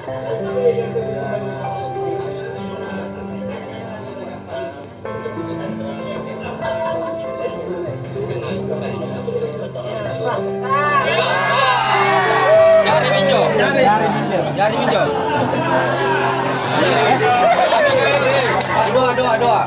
Jari minjo. Jari minjo. Doa.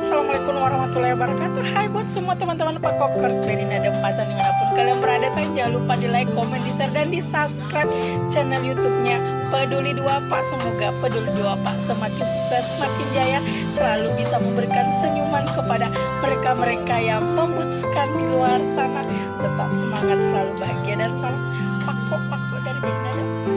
Assalamualaikum warahmatullahi wabarakatuh. Hai buat semua teman-teman Pak Kokers, Berina dan Pasan dimanapun kalian berada. Saya jangan lupa di like, komen, di share, dan di subscribe channel YouTube-nya Peduli Dua Pak. Semoga Peduli Dua Pak semakin sukses, semakin jaya, selalu bisa memberikan senyuman kepada mereka-mereka yang membutuhkan di luar sana. Tetap semangat, selalu bahagia, dan salam Pak Kok dari Berina dan Pasan.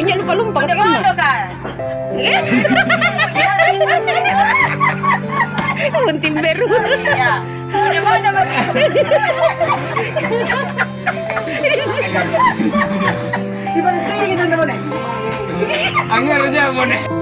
Ini lupa lumpang dia mana? Kan? Muntin baru. Iya. Punya mana bagi? Di mana kita boleh? Angger aja, Mone.